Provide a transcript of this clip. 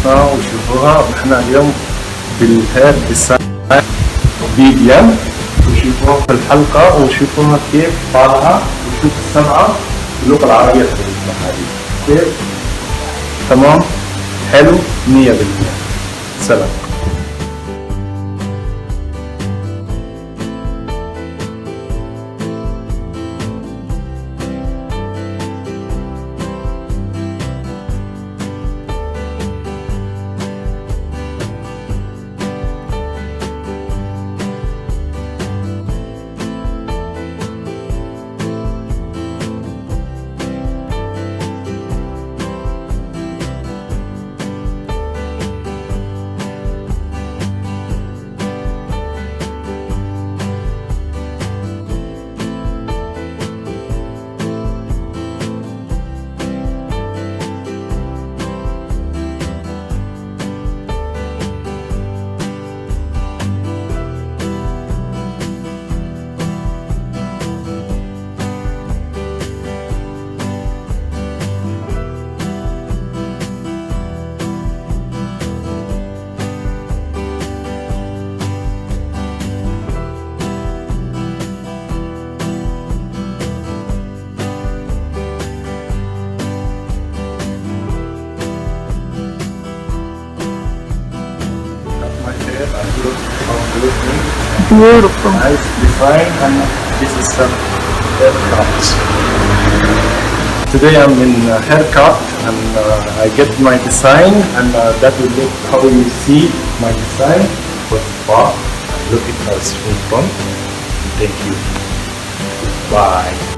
شرحناها وشوفوها. ونحن اليوم بالهير ديزاين فيديا، وشوفوها في الحلقة وشوفوها كيف طالعة، وشوف السمعة باللغة العربية تبعتنا هذه كيف. تمام، حلو 100%. سلام. Beautiful. Nice design, and this is some haircut. Today I'm in haircut, and I get my design, and that will look how you see my design for spa. Look at my screen front. Thank you. Bye.